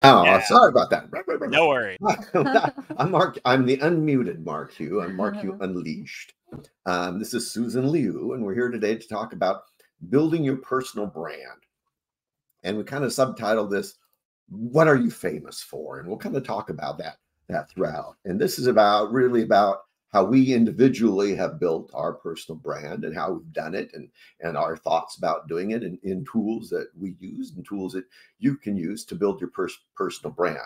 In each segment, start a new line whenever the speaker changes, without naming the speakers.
Oh,
Yeah.
sorry about that.
No worries.
I'm Mark. I'm the unmuted Mark Hugh. I'm Mark Hugh Unleashed. This is Susan Liu, and we're here today to talk about building your personal brand. And we kind of subtitled this, "What are you famous for?" And we'll kind of talk about that throughout. And this is really about how we individually have built our personal brand and how we've done it, and our thoughts about doing it, and in tools that we use and tools that you can use to build your personal brand.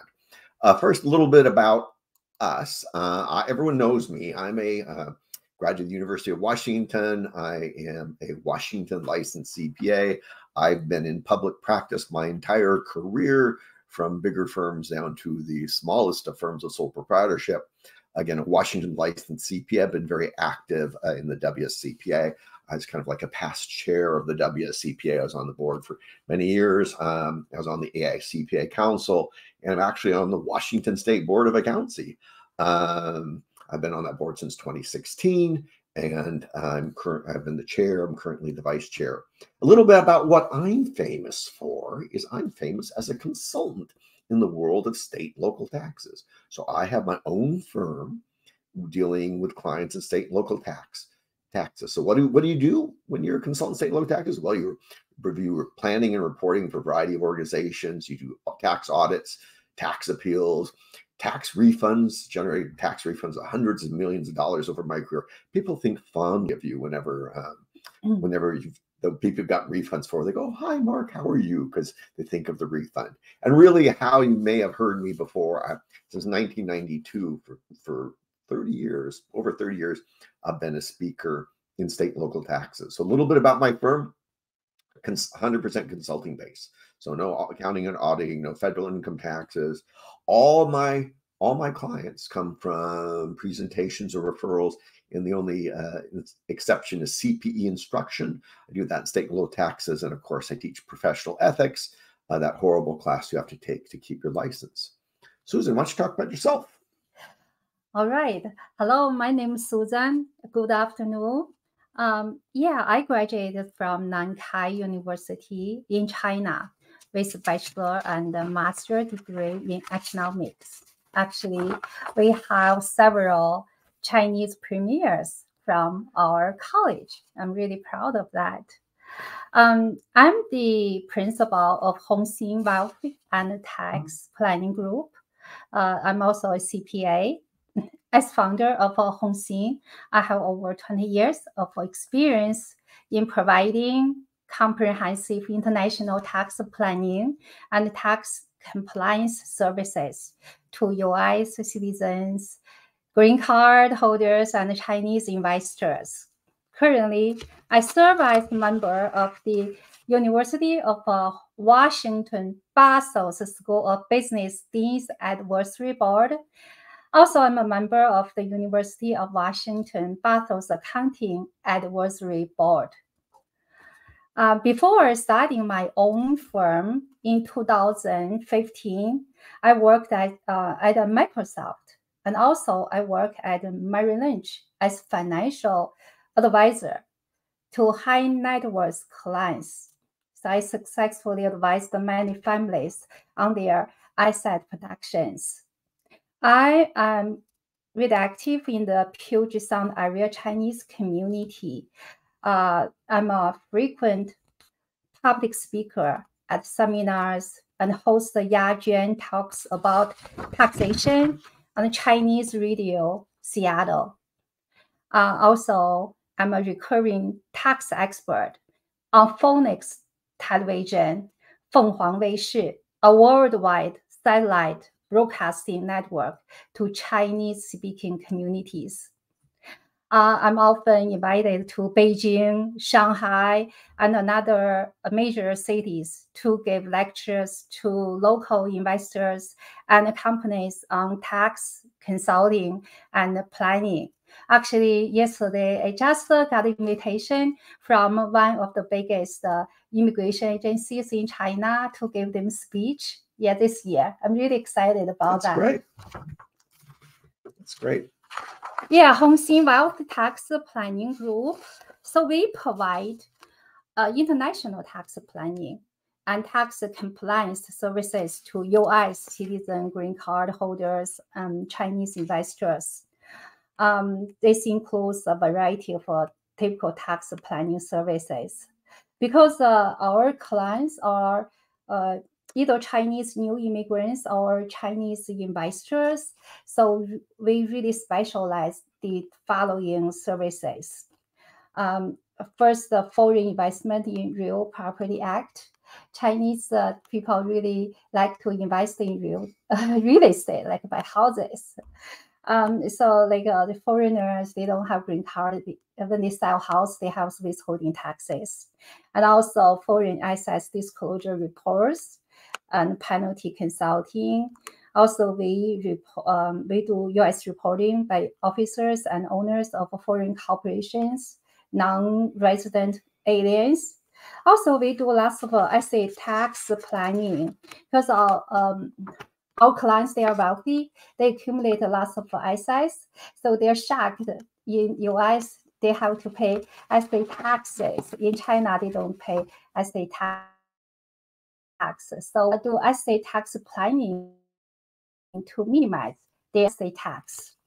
First, a little bit about us. Everyone knows me. I'm a graduate of the University of Washington. I am a Washington licensed CPA. I've been in public practice my entire career, from bigger firms down to the smallest of firms of sole proprietorship. Again, a Washington licensed CPA. I've been very active in the WSCPA. I was kind of like a past chair of the WSCPA. I was on the board for many years. I was on the AICPA Council, and I'm actually on the Washington State Board of Accountancy. I've been on that board since 2016, and I've been the chair. I'm currently the vice chair. A little bit about what I'm famous for is I'm famous as a consultant in the world of state and local taxes. So I have my own firm dealing with clients in state and local taxes. So what do you do when you're a consultant in state and local taxes? Well, you review planning and reporting for a variety of organizations. You do tax audits, tax appeals, tax refunds, generate tax refunds of hundreds of millions of dollars over my career. People think fondly of you whenever the people you've got refunds for, they go, "Hi, Mark, how are you?" Because they think of the refund. And really, how you may have heard me before, since 1992, for 30 years, over 30 years, I've been a speaker in state and local taxes. So a little bit about my firm, 100% consulting base. So no accounting and auditing, no federal income taxes. All my clients come from presentations or referrals, and the only exception is CPE instruction. I do that in state and local taxes, and of course I teach professional ethics, that horrible class you have to take to keep your license. Susan, why don't you talk about yourself?
All right. Hello, my name is Susan. Good afternoon. I graduated from Nankai University in China with a bachelor and a master degree in economics. Actually, we have several Chinese premiers from our college. I'm really proud of that. I'm the principal of Hongxin Wealth and Tax Planning Group. I'm also a CPA. As founder of Hongxin, I have over 20 years of experience in providing comprehensive international tax planning and tax compliance services to U.S. citizens, green card holders, and Chinese investors. Currently, I serve as a member of the University of Washington Bassel's School of Business Dean's Advisory Board. Also, I'm a member of the University of Washington Bassel's Accounting Advisory Board. Before starting my own firm in 2015, I worked at Microsoft, and also I worked at Merrill Lynch as financial advisor to high net worth clients. So I successfully advised many families on their asset protections. I am really active in the Puget Sound area Chinese community. I'm a frequent public speaker at seminars and host Yajuan talks about taxation on Chinese radio, Seattle. Also, I'm a recurring tax expert on Phoenix Television, Fenghuang Weishi, a worldwide satellite broadcasting network to Chinese-speaking communities. I'm often invited to Beijing, Shanghai, and other major cities to give lectures to local investors and companies on tax consulting and planning. Actually, yesterday, I just got an invitation from one of the biggest immigration agencies in China to give them speech this year. I'm really excited about that.
That's great.
Yeah, Hongxin Wealth Tax Planning Group. So we provide international tax planning and tax compliance services to U.S. citizen, green card holders, and Chinese investors. This includes a variety of typical tax planning services. Because our clients are either Chinese new immigrants or Chinese investors, so we really specialize the following services. First, the Foreign Investment in Real Property Act. Chinese people really like to invest in real estate, like buy houses. So like the foreigners, they don't have green card. When they sell house, they have withholding taxes. And also foreign assets disclosure reports and penalty consulting. Also, we do U.S. reporting by officers and owners of foreign corporations, non-resident aliens. Also, we do lots of estate tax planning because our clients, they are wealthy. They accumulate lots of assets, so they're shocked. In U.S., they have to pay estate taxes. In China, they don't pay estate taxes. So I do estate tax planning to minimize the estate tax.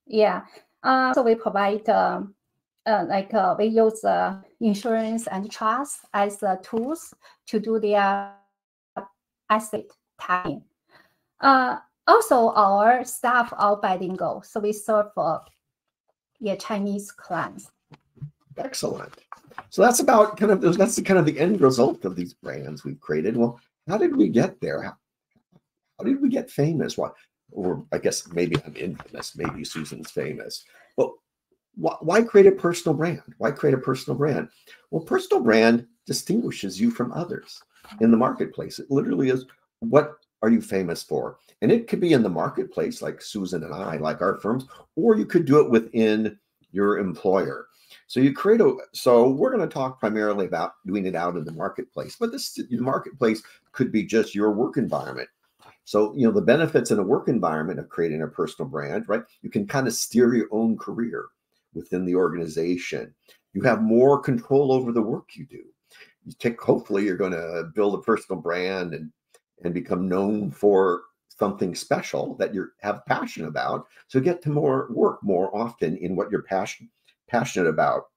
Yeah. So we provide we use insurance and trust as tools to do their estate taxing. Also, our staff are bilingual, so we serve Chinese clients.
Excellent. So that's about that's the end result of these brands we've created. Well, how did we get there? How did we get famous? Or I guess maybe I'm infamous. Maybe Susan's famous. Well, why create a personal brand? Why create a personal brand? Well, personal brand distinguishes you from others in the marketplace. It literally is, what are you famous for? And it could be in the marketplace, like Susan and I, like our firms, or you could do it within your employer. So so we're going to talk primarily about doing it out in the marketplace, but the marketplace could be just your work environment. So, the benefits in a work environment of creating a personal brand, right? You can kind of steer your own career within the organization. You have more control over the work you do. Hopefully you're going to build a personal brand and become known for something special that you have passion about. So get to work more often in what you're passionate about.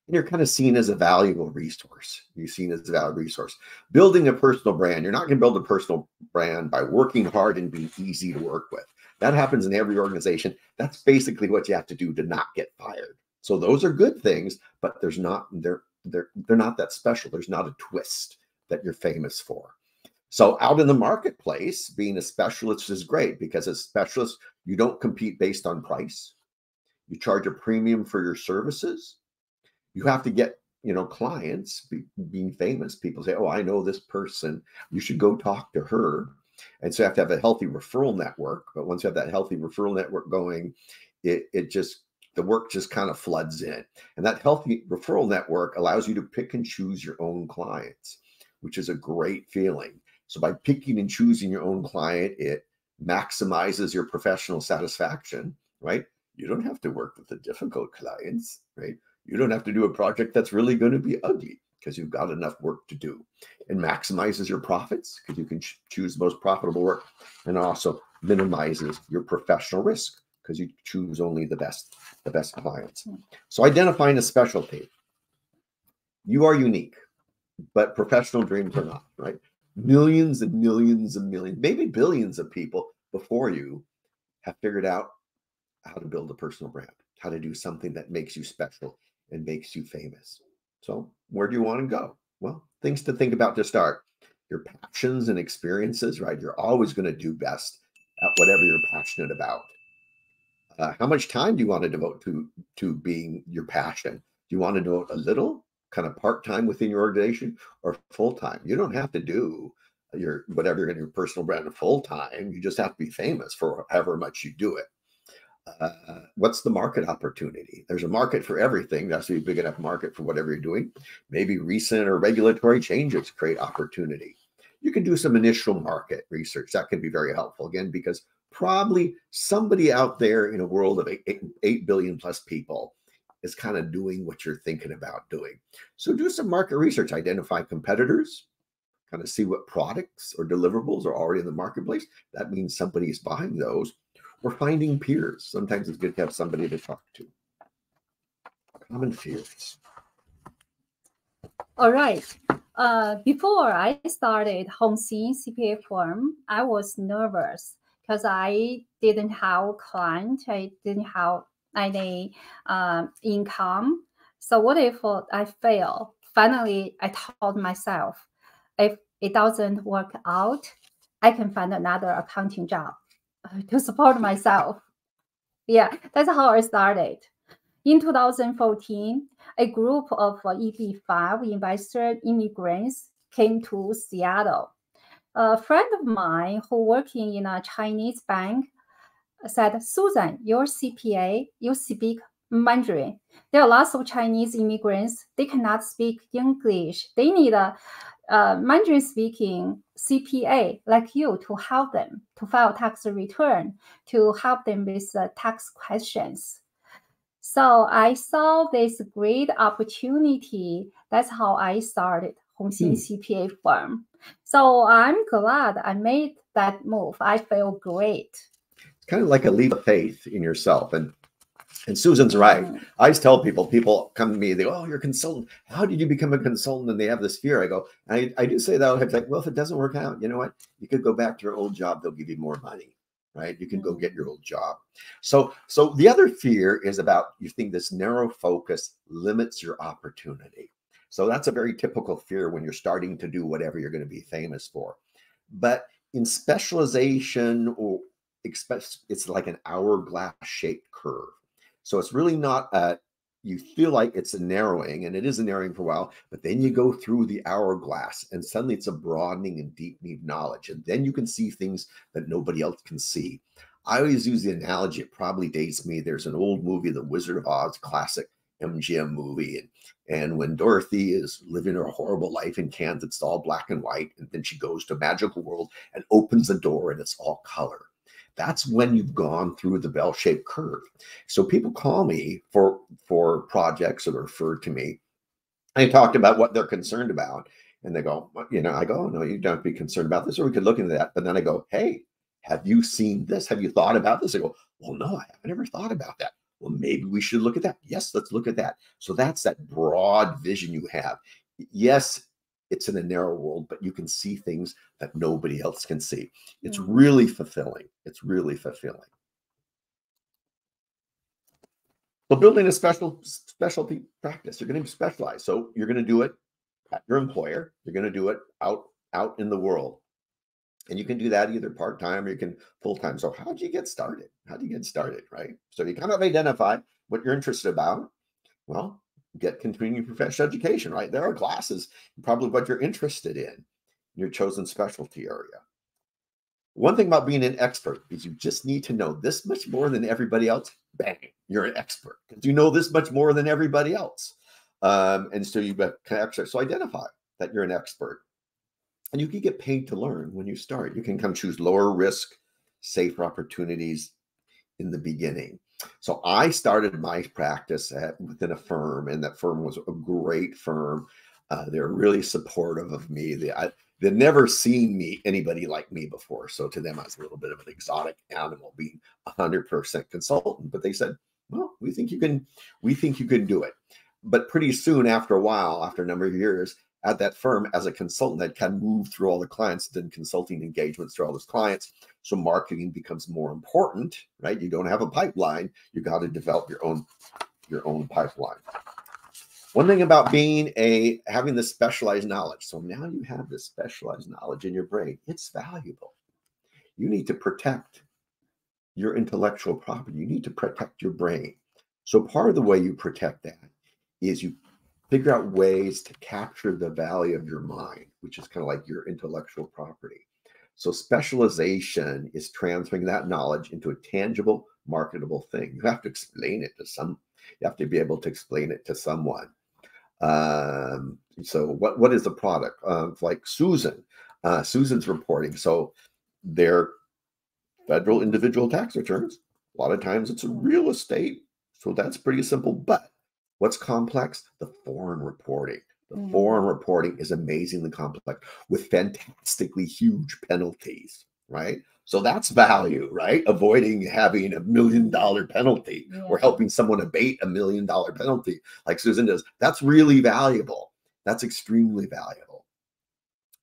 And you're kind of seen as a valuable resource. You're seen as a valuable resource. Building a personal brand, you're not going to build a personal brand by working hard and being easy to work with. That happens in every organization. That's basically what you have to do to not get fired. So those are good things, but they're not that special. There's not a twist that you're famous for. So out in the marketplace, being a specialist is great, because as a specialist, you don't compete based on price. You charge a premium for your services. You have to get, clients. Being famous, people say, oh, I know this person. You should go talk to her. And so you have to have a healthy referral network. But once you have that healthy referral network going, the work just kind of floods in. And that healthy referral network allows you to pick and choose your own clients, which is a great feeling. So by picking and choosing your own client, it maximizes your professional satisfaction, right? You don't have to work with the difficult clients, right? You don't have to do a project that's really going to be ugly, because you've got enough work to do. It maximizes your profits because you can choose the most profitable work, and also minimizes your professional risk because you choose only the best clients. So identifying a specialty. You are unique, but professional dreams are not, right? Millions and millions and millions, maybe billions of people before you have figured out how to build a personal brand, how to do something that makes you special and makes you famous. So where do you want to go? Well, things to think about to start. Your passions and experiences, right? You're always going to do best at whatever you're passionate about. How much time do you want to devote to being your passion? Do you want to devote a little, kind of part-time within your organization, or full-time? You don't have to do whatever in your personal brand full-time. You just have to be famous for however much you do it. What's the market opportunity? There's a market for everything. That's a big enough market for whatever you're doing. Maybe recent or regulatory changes create opportunity. You can do some initial market research. That can be very helpful, again, because probably somebody out there in a world of 8 billion plus people is kind of doing what you're thinking about doing. So do some market research, identify competitors, kind of see what products or deliverables are already in the marketplace. That means somebody is buying those, or finding peers. Sometimes it's good to have somebody to talk to. Common fears.
All right. Before I started Hongxin CPA firm, I was nervous because I didn't have client. I didn't have any income. So what if I fail? Finally, I told myself, if it doesn't work out, I can find another accounting job to support myself. Yeah, that's how I started. In 2014, a group of EB5 investor immigrants came to Seattle. A friend of mine who working in a Chinese bank said, Susan, you're CPA, you speak Mandarin. There are lots of Chinese immigrants. They cannot speak English. They need a Mandarin-speaking CPA like you to help them to file tax return, to help them with tax questions. So I saw this great opportunity. That's how I started Hongxin CPA firm. So I'm glad I made that move. I feel great.
It's kind of like a leap of faith in yourself. And Susan's right. I always tell people come to me, they go, oh, you're a consultant. How did you become a consultant? And they have this fear. I go, I do say that. I'm like, well, if it doesn't work out, you know what? You could go back to your old job. They'll give you more money, right? You can go get your old job. So the other fear is about, you think this narrow focus limits your opportunity. So that's a very typical fear when you're starting to do whatever you're going to be famous for. But in specialization, it's like an hourglass shaped curve. So it's really not you feel like it's a narrowing, and it is a narrowing for a while, but then you go through the hourglass and suddenly it's a broadening and deepening of knowledge. And then you can see things that nobody else can see. I always use the analogy, it probably dates me. There's an old movie, The Wizard of Oz, classic MGM movie. And when Dorothy is living her horrible life in Kansas, it's all black and white. And then she goes to a magical world and opens the door and it's all color. That's when you've gone through the bell-shaped curve. So people call me for projects or refer to me. I talked about what they're concerned about. And they go, I go, oh, no, you don't be concerned about this, or we could look into that. But then I go, hey, have you seen this? Have you thought about this? I go, well, no, I haven't ever thought about that. Well, maybe we should look at that. Yes, let's look at that. So that's that broad vision you have. Yes, it's in a narrow world, but you can see things that nobody else can see. It's really fulfilling. It's really fulfilling. So building a specialty practice, you're going to be specialized. So you're going to do it at your employer. You're going to do it out in the world. And you can do that either part-time or you can full-time. So how do you get started? How do you get started, right? So you kind of identify what you're interested about. Well, get continuing professional education, right? There are classes, probably what you're interested in your chosen specialty area. One thing about being an expert is you just need to know this much more than everybody else. Bang, you're an expert because you know this much more than everybody else. And so you've got expert. So identify that you're an expert. And you can get paid to learn when you start. You can come choose lower risk, safer opportunities in the beginning. So I started my practice within a firm, and that firm was a great firm. They're really supportive of me. They'd never seen anybody like me before. So to them, I was a little bit of an exotic animal, being 100% consultant. But they said, well, we think you can do it. But pretty soon, after a while, after a number of years, at that firm as a consultant, I'd kind of moved through all the clients, did consulting engagements through all those clients. So marketing becomes more important, right? You don't have a pipeline. You got to develop your own pipeline. One thing about having this specialized knowledge. So now you have this specialized knowledge in your brain. It's valuable. You need to protect your intellectual property. You need to protect your brain. So part of the way you protect that is you figure out ways to capture the value of your mind, which is kind of like your intellectual property. So specialization is transferring that knowledge into a tangible, marketable thing. You have to explain it you have to be able to explain it to someone. So what is the product? Like Susan's reporting. So their federal individual tax returns, a lot of times it's a real estate. So that's pretty simple, but What's complex? The foreign reporting. The foreign reporting is amazingly complex with fantastically huge penalties, right? So that's value, right? Avoiding having $1 million penalty or helping someone abate $1 million penalty like Susan does. That's really valuable. That's extremely valuable.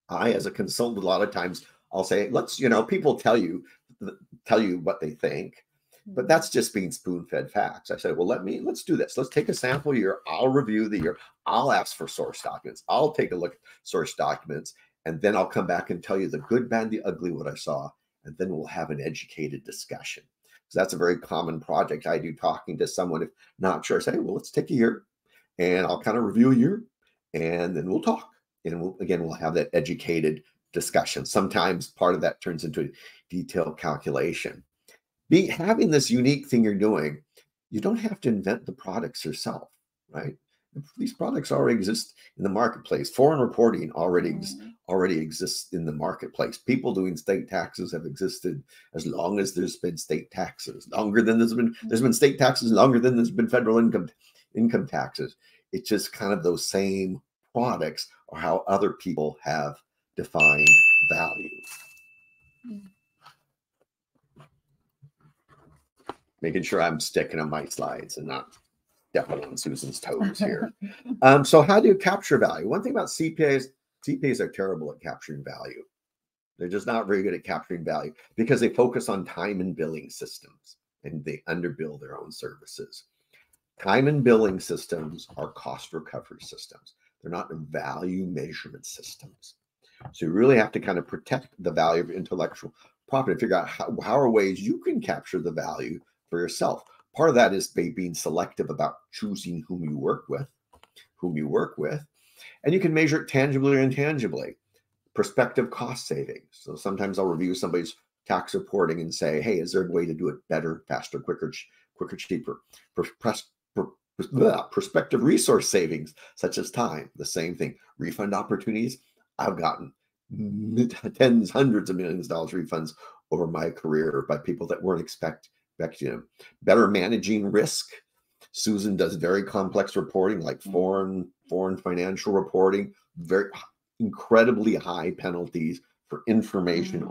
I, as a consultant, a lot of times I'll say, let's, people tell you what they think, but that's just being spoon-fed facts. I said, well, let's do this. Let's take a sample year. I'll review the year. I'll ask for source documents. I'll take a look at source documents, and then I'll come back and tell you the good, bad, the ugly, what I saw, and then we'll have an educated discussion. So that's a very common project I do, talking to someone if not sure. Say, well, let's take a year, and I'll kind of review a year, and then we'll talk. And we'll have that educated discussion. Sometimes part of that turns into a detailed calculation. Having this unique thing you're doing, you don't have to invent the products yourself, right? These products already exist in the marketplace. Foreign reporting already exists in the marketplace. People doing state taxes have existed as long as there's been state taxes, longer than there's been state taxes, longer than there's been federal income taxes. It's just kind of those same products or how other people have defined value. Making sure I'm sticking on my slides and not stepping on Susan's toes here. So how do you capture value? One thing about CPAs are terrible at capturing value. They're just not very good at capturing value because they focus on time and billing systems and they underbill their own services. Time and billing systems are cost recovery systems. They're not value measurement systems. So you really have to kind of protect the value of intellectual property and figure out how are ways you can capture the value for yourself. Part of that is being selective about choosing whom you work with. And you can measure it tangibly or intangibly. Prospective cost savings. So sometimes I'll review somebody's tax reporting and say, hey, is there a way to do it better, faster, quicker, cheaper? Prospective resource savings, such as time, the same thing. Refund opportunities. I've gotten tens, hundreds of millions of dollars refunds over my career by people that weren't expecting them. Better managing risk. Susan does very complex reporting, like foreign financial reporting, very incredibly high penalties for information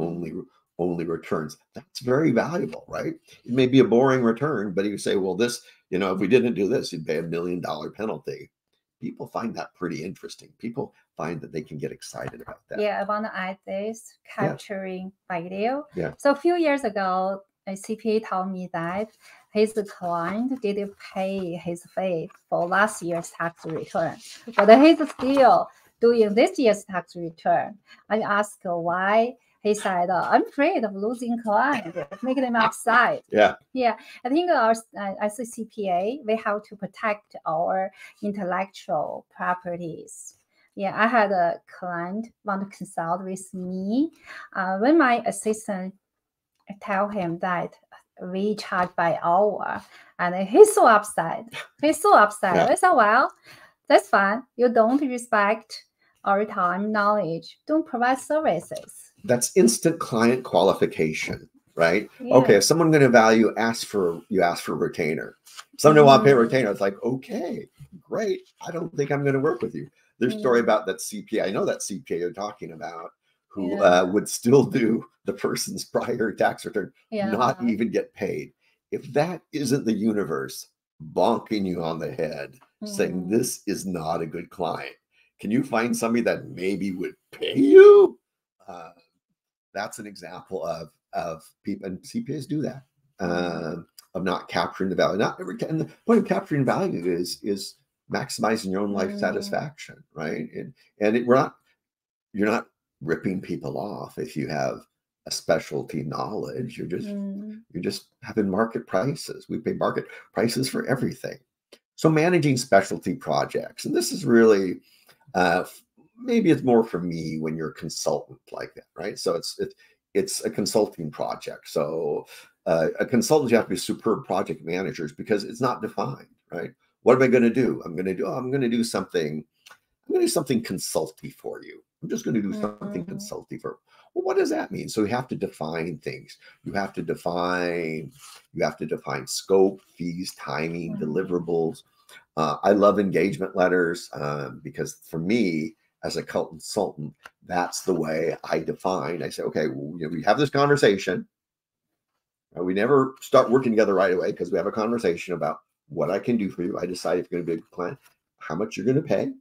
only returns. That's very valuable, right? It may be a boring return, but you say, well, this, if we didn't do this, you'd pay $1 million penalty. People find that pretty interesting. People find that they can get excited about that.
Yeah, I want to add this, capturing value.
Yeah.
So a few years ago, a CPA told me that his client didn't pay his fee for last year's tax return, but he's still doing this year's tax return. I asked why. He said, I'm afraid of losing clients, making them upset.
Yeah.
I think as a CPA, we have to protect our intellectual properties. Yeah, I had a client want to consult with me. When my assistant tell him that we charge by hour, and he's so upset. Yeah. I said, well, that's fine. You don't respect our time, knowledge, don't provide services.
That's instant client qualification, right?
Yeah.
Okay, if someone's going to value, ask for a retainer. Someone want to pay a retainer. It's like, okay, great. I don't think I'm going to work with you. There's a story about that CPA. I know that CPA you're talking about, who would still do the person's prior tax return, not even get paid. If that isn't the universe bonking you on the head, saying this is not a good client, can you find somebody that maybe would pay you? That's an example of people, and CPAs do that, of not capturing the value. And the point of capturing value is maximizing your own life satisfaction, right? And you're not ripping people off if you have a specialty knowledge. You're just having market prices. We pay market prices for everything. So managing specialty projects, and this is really maybe it's more for me when you're a consultant like that, right? So it's a consulting project. So a consultant, you have to be superb project managers because it's not defined, right? What am I going to do? I'm going to do something consulty for you. I'm just going to do something consulty for. Well, what does that mean? So you have to define things. You have to define scope, fees, timing, deliverables. I love engagement letters because for me, as a consultant, that's the way I define. I say, okay, we have this conversation. We never start working together right away because we have a conversation about what I can do for you. I decide if you're going to be a good client, how much you're going to pay.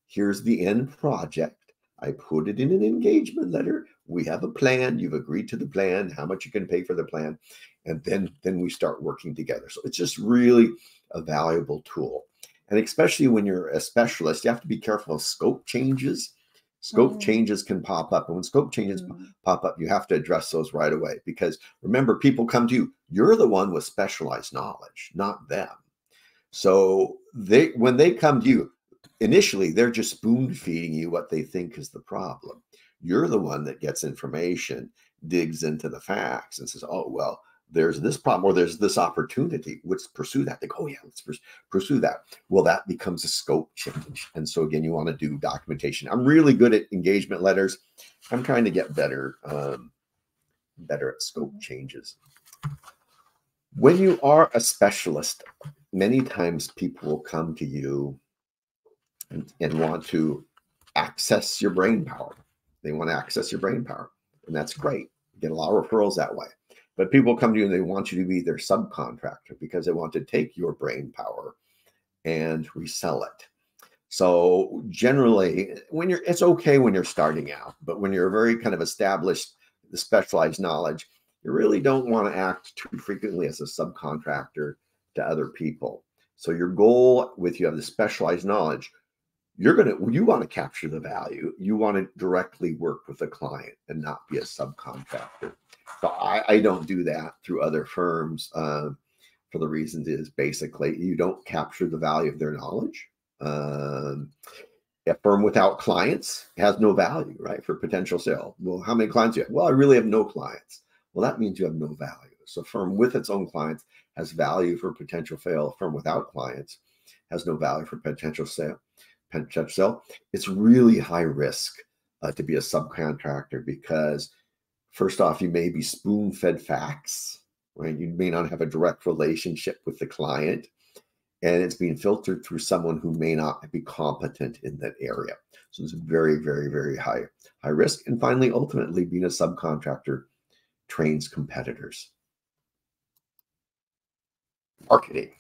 Here's the end project. I put it in an engagement letter. We have a plan. You've agreed to the plan, how much you can pay for the plan. And then we start working together. So it's just really a valuable tool. And especially when you're a specialist, you have to be careful of scope changes. Scope changes can pop up. And when scope changes pop up, you have to address those right away. Because remember, people come to you. You're the one with specialized knowledge, not them. So when they come to you, initially, they're just spoon feeding you what they think is the problem. You're the one that gets information, digs into the facts and says, oh, well, there's this problem or there's this opportunity. Let's pursue that. They go, oh, yeah, let's pursue that. Well, that becomes a scope change. And so, again, you want to do documentation. I'm really good at engagement letters. I'm trying to get better at scope changes. When you are a specialist, many times people will come to you and want to access your brain power. They want to access your brain power. And that's great. You get a lot of referrals that way. But people come to you and they want you to be their subcontractor because they want to take your brain power and resell it. So generally, it's okay when you're starting out, but when you're very kind of established, the specialized knowledge, you really don't want to act too frequently as a subcontractor to other people. So your goal with you have the specialized knowledge, you want to capture the value. You want to directly work with the client and not be a subcontractor. So I don't do that through other firms for the reasons is basically you don't capture the value of their knowledge. A firm without clients has no value, right, for potential sale. Well, how many clients do you have? Well, I really have no clients. Well, that means you have no value. So a firm with its own clients has value for potential sale. A firm without clients has no value for potential sale. It's really high risk to be a subcontractor because first off, you may be spoon-fed facts, right? You may not have a direct relationship with the client, and it's being filtered through someone who may not be competent in that area. So it's very, very, very high risk. And finally, ultimately, being a subcontractor trains competitors. Marketing.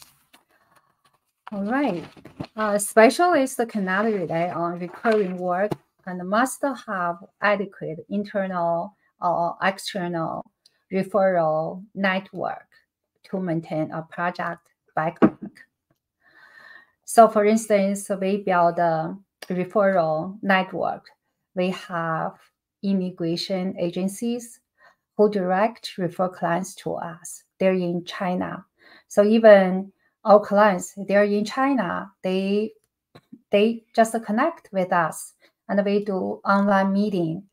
All right. Specialists cannot rely on recurring work and must have adequate internal or external referral network to maintain a project backlog. So for instance, we build a referral network. We have immigration agencies who direct refer clients to us. They're in China. So even our clients, they're in China, they just connect with us and we do online meeting.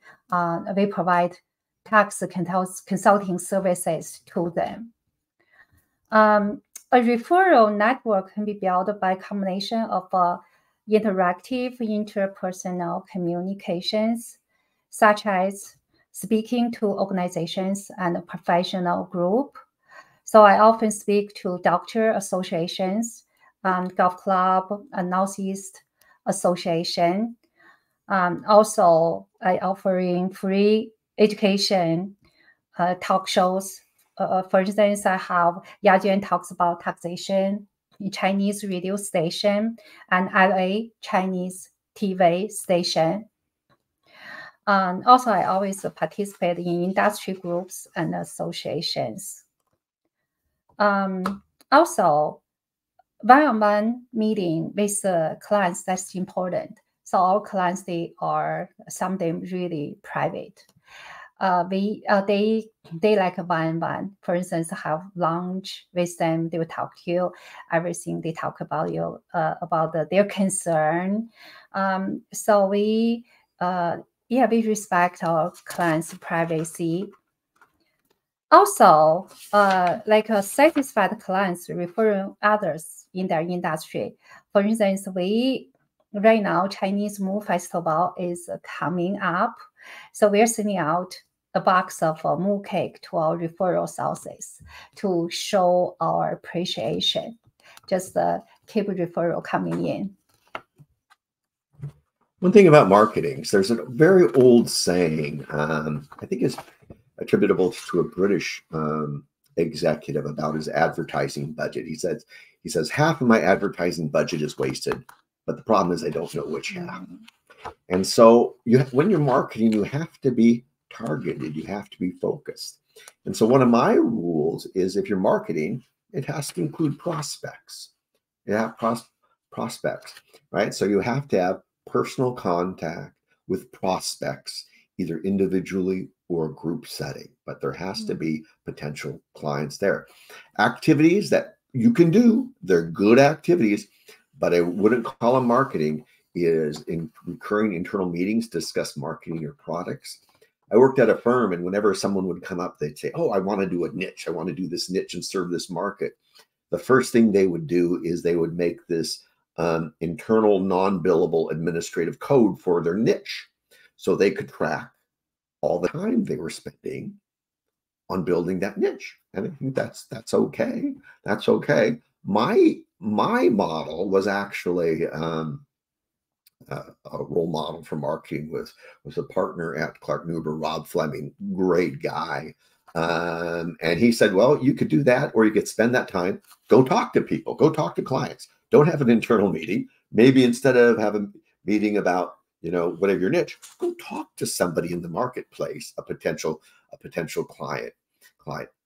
We provide tax consulting services to them. A referral network can be built by a combination of interactive interpersonal communications, such as speaking to organizations and professional group. So I often speak to doctor associations, golf club, Northeast Association. Also, I offering free education talk shows. For instance, I have Yajuan talks about taxation in Chinese radio station and LA Chinese TV station. Also, I always participate in industry groups and associations. Also, one-on-one meeting with clients, that's important. So our clients, some of them really private. They like one-on-one. For instance, have lunch with them. They will talk to you everything. They talk about you about their concern. So we respect our clients' privacy. Also, satisfied clients referring others in their industry. For instance, right now Chinese Moon Festival is coming up, so we're sending out a box of moon cake to our referral sources to show our appreciation. Just keep referral coming in.
One thing about marketing, so there's a very old saying, I think it's attributable to a British executive about his advertising budget. He says, half of my advertising budget is wasted, but the problem is I don't know which half. And so when you're marketing, you have to be targeted. You have to be focused. And so one of my rules is if you're marketing, it has to include prospects. Yeah, prospects, right? So you have to have personal contact with prospects, either individually or group setting, but there has to be potential clients there. Activities that you can do, they're good activities, but I wouldn't call them marketing, is in recurring internal meetings to discuss marketing your products. I worked at a firm, and whenever someone would come up, they'd say, oh, I want to do a niche. I want to do this niche and serve this market. The first thing they would do is they would make this internal non-billable administrative code for their niche, so they could track all the time they were spending on building that niche. And I think that's okay. That's okay. My model was actually a role model for marketing was a partner at Clark Nuber, Rob Fleming, great guy. And he said, well, you could do that, or you could spend that time, go talk to people, go talk to clients. Don't have an internal meeting. Maybe instead of having a meeting about, whatever your niche, go talk to somebody in the marketplace, a potential client.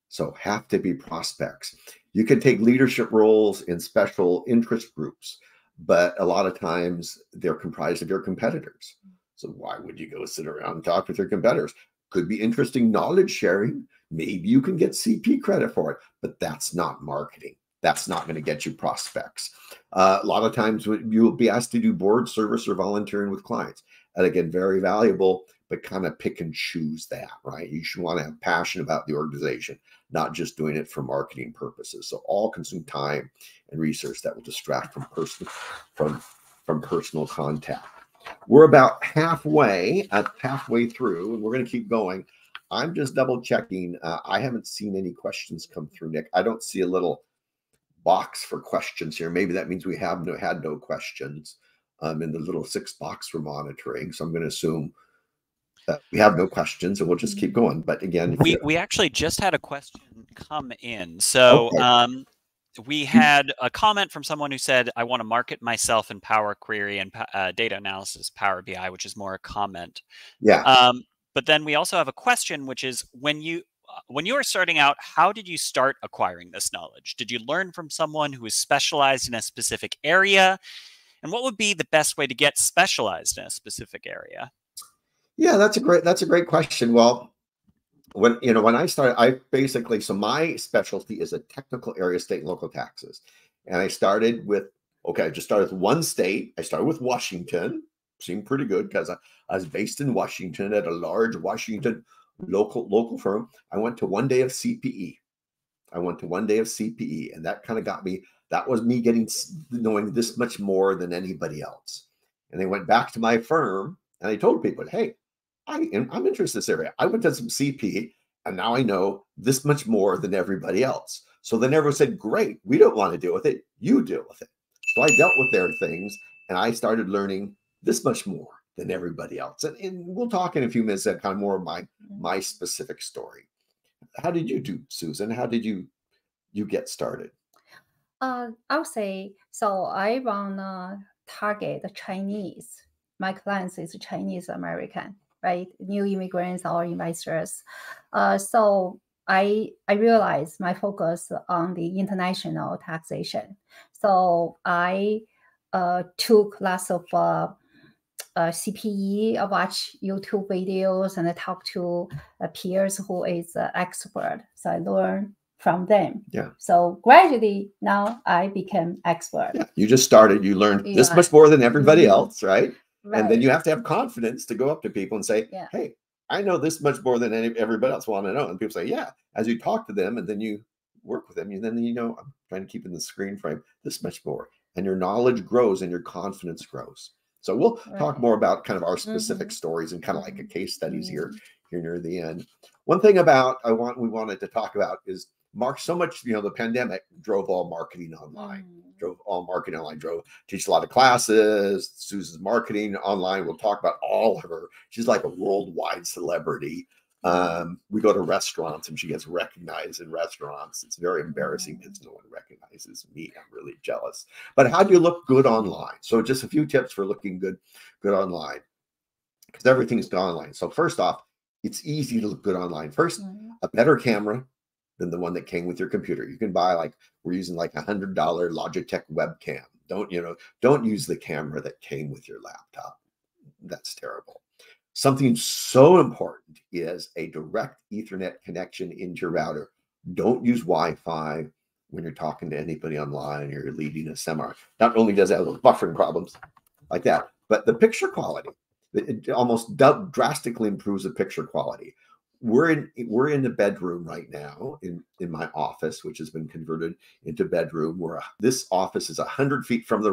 So have to be prospects. You can take leadership roles in special interest groups, but a lot of times they're comprised of your competitors. So why would you go sit around and talk with your competitors? Could be interesting knowledge sharing. Maybe you can get CP credit for it, but that's not marketing. That's not going to get you prospects. A lot of times you will be asked to do board service or volunteering with clients. And again, very valuable, but kind of pick and choose that, right? You should want to have passion about the organization, not just doing it for marketing purposes. So all consume time and research that will distract from personal contact. We're about halfway through, and we're going to keep going. I'm just double checking. I haven't seen any questions come through, Nick. I don't see a little box for questions here. Maybe that means we had no questions in the little 6 box we're monitoring. So I'm going to assume that we have no questions, and we'll just keep going. But again,
we actually just had a question come in. So okay. We had a comment from someone who said, I want to market myself in Power Query and data analysis, Power BI, which is more a comment.
Yeah.
But then we also have a question, which is when you were starting out, how did you start acquiring this knowledge? Did you learn from someone who is specialized in a specific area? And what would be the best way to get specialized in a specific area?
Yeah, that's a great question. Well, when I started, so my specialty is a technical area, state and local taxes. And I started with, I just started with one state. I started with Washington. Seemed pretty good because I was based in Washington at a large Washington local firm. I went to one day of CPE. And that kind of got me, that was me knowing this much more than anybody else. And I went back to my firm and I told people, hey, I'm interested in this area. I went to some CP and now I know this much more than everybody else. So then everyone said, great, we don't want to deal with it. You deal with it. So I dealt with their things and I started learning this much more than everybody else. And we'll talk in a few minutes about kind of more of my specific story. How did you do, Susan? How did you get started?
I'll say, so I want to target the Chinese. My clients is Chinese American, right? New immigrants or investors. So I realized my focus on the international taxation. So I took lots of CPE, I watch YouTube videos and I talk to peers who is expert. So I learn from them.
Yeah.
So gradually now I became expert. Yeah.
You just started, you learned this much more than everybody else, right? And then you have to have confidence to go up to people and say, hey, I know this much more than everybody else want to know. And people say, yeah, as you talk to them and then you work with them, I'm trying to keep in the screen frame this much more. And your knowledge grows and your confidence grows. So we'll talk more about kind of our specific stories and kind of like a case studies here near the end. One thing about we wanted to talk about is Mark, so much, the pandemic drove all marketing online, teach a lot of classes. Susan's marketing online. We'll talk about all of her. She's like a worldwide celebrity. We go to restaurants and she gets recognized in restaurants. It's very embarrassing because no one recognizes me. I'm really jealous. But how do you look good online? So just a few tips for looking good online, because everything's online. So first off, it's easy to look good online. First, a better camera than the one that came with your computer. You can buy, we're using $100 Logitech webcam. Don't use the camera that came with your laptop. That's terrible. Something so important is a direct Ethernet connection into your router. Don't use Wi-Fi when you're talking to anybody online or you're leading a seminar. Not only does it have those buffering problems like that, but the picture quality, it almost drastically improves the picture quality. We're in the bedroom right now in my office, which has been converted into bedroom. This office is 100 feet from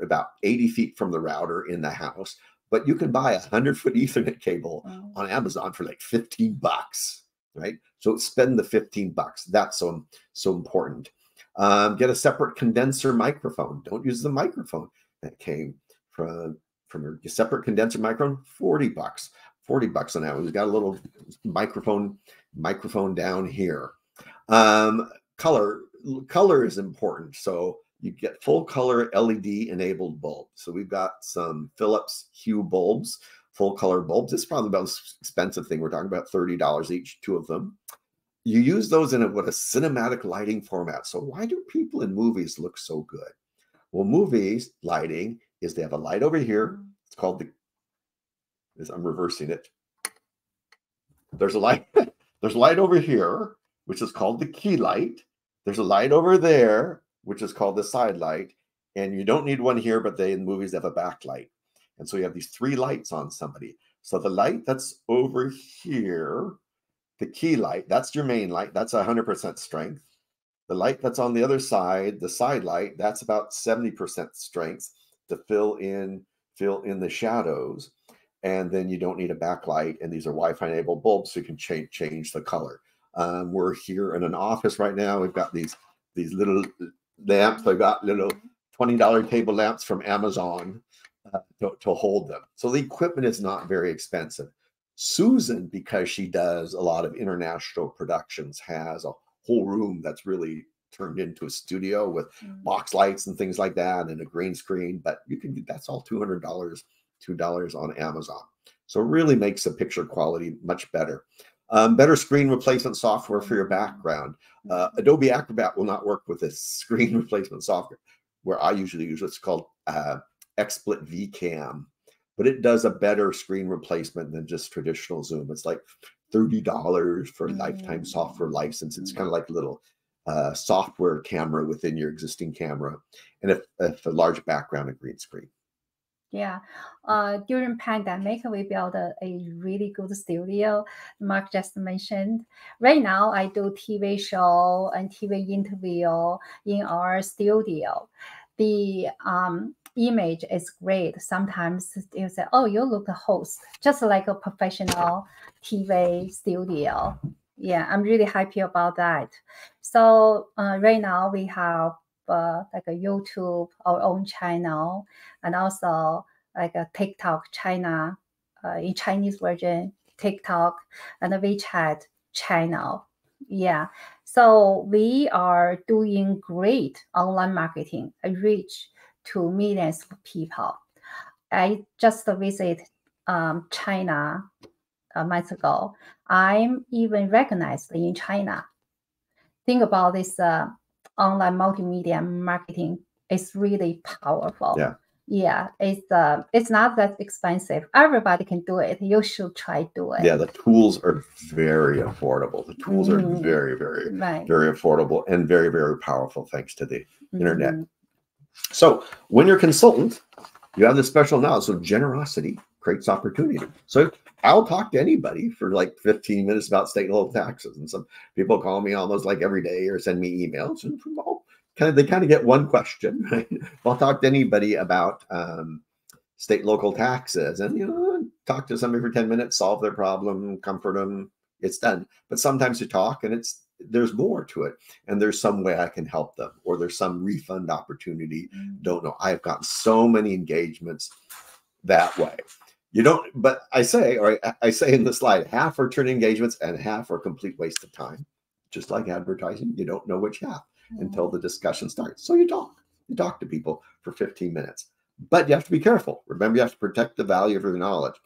about 80 feet from the router in the house. But you can buy a 100-foot Ethernet cable on Amazon for $15, right? So spend the $15. That's so important. Get a separate condenser microphone. Don't use the microphone that came from your separate condenser microphone. $40 on that one. We've got a little microphone down here. Color is important. So you get full color LED enabled bulbs. So we've got some Philips Hue bulbs, full color bulbs. This is probably the most expensive thing. We're talking about $30 each, 2 of them. You use those in a cinematic lighting format. So why do people in movies look so good? Well, movies lighting is they have a light over here. It's called I'm reversing it. There's a light over here, which is called the key light. There's a light over there, which is called the side light. And you don't need one here, but in movies, they have a backlight. And so you have these 3 lights on somebody. So the light that's over here, the key light, that's your main light. That's 100% strength. The light that's on the other side, the side light, that's about 70% strength to fill in the shadows. And then you don't need a backlight. And these are Wi-Fi enabled bulbs, so you can change the color. We're here in an office right now. We've got these little lamps. I got little $20 table lamps from Amazon to hold them. So the equipment is not very expensive. Susan, because she does a lot of international productions, has a whole room that's really turned into a studio with box lights and things like that and a green screen. But that's all $200 on Amazon. So it really makes the picture quality much better. Better screen replacement software for your background. Adobe Acrobat will not work with this screen replacement software where I usually use what's called XSplit VCam, but it does a better screen replacement than just traditional Zoom. It's like $30 for a lifetime software license. It's kind of like a little software camera within your existing camera, and if a large background and green screen.
Yeah. During pandemic, we built a really good studio. Mark just mentioned. Right now, I do TV show and TV interview in our studio. The image is great. Sometimes you say, "Oh, you look a host," just like a professional TV studio. Yeah, I'm really happy about that. So right now we have like a YouTube, our own channel, and also like a TikTok China, in Chinese version, TikTok, and a WeChat channel. Yeah. So we are doing great online marketing, reach to millions of people. I just visited China a month ago. I'm even recognized in China. Think about this online multimedia marketing is really powerful. Yeah, it's not that expensive. Everybody can do it. You should try do it.
Yeah, the tools are very affordable. The tools are very, very, very affordable and very, very powerful thanks to the internet. So when you're a consultant, you have this special knowledge. So generosity creates opportunity. So I'll talk to anybody for like 15 minutes about state and local taxes. And some people call me almost like every day or send me emails. And they kind of get one question, right? I'll talk to anybody about state and local taxes and, talk to somebody for 10 minutes, solve their problem, comfort them, it's done. But sometimes you talk and there's more to it, and there's some way I can help them, or there's some refund opportunity. Don't know. I've gotten so many engagements that way. You don't, but I say in the slide, half are turn engagements and half are complete waste of time. Just like advertising, you don't know which half until the discussion starts. So you talk to people for 15 minutes, but you have to be careful. Remember, you have to protect the value of your knowledge.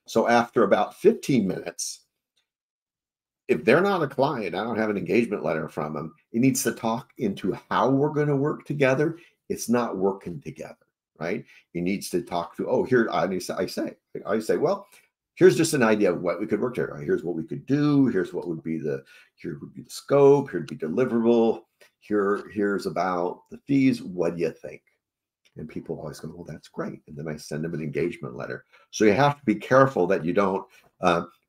So after about 15 minutes, if they're not a client, I don't have an engagement letter from them, it needs to talk into how we're going to work together. It's not working together, right? It needs to talk to, oh, here, I say, well, here's just an idea of what we could work together. Here's what we could do. Here's what would be the scope. Here would be deliverable. Here's about the fees. What do you think? And people always go, well, that's great. And then I send them an engagement letter. So you have to be careful that you don't,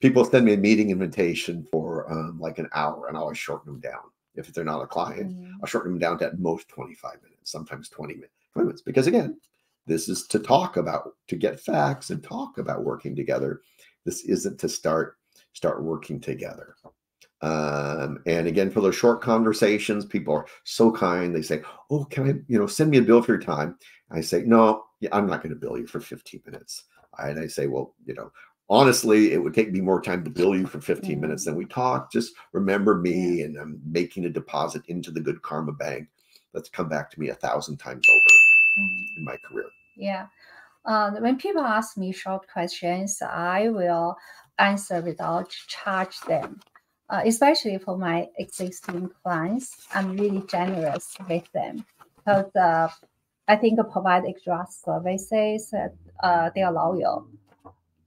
people send me a meeting invitation for like an hour, and I'll always shorten them down. If they're not a client, I'll shorten them down to at most 25 minutes, sometimes 20 minutes. Because again, this is to get facts and talk about working together. This isn't to start working together. And again, for those short conversations, people are so kind. They say, oh, can I, send me a bill for your time? I say, no, I'm not going to bill you for 15 minutes. And I say, well, honestly, it would take me more time to bill you for 15 minutes than we talk. Just remember me, and I'm making a deposit into the Good Karma Bank that's come back to me 1,000 times over in my career.
Yeah. When people ask me short questions, I will answer without charge them. Especially for my existing clients, I'm really generous with them because I think provide extra services, they are loyal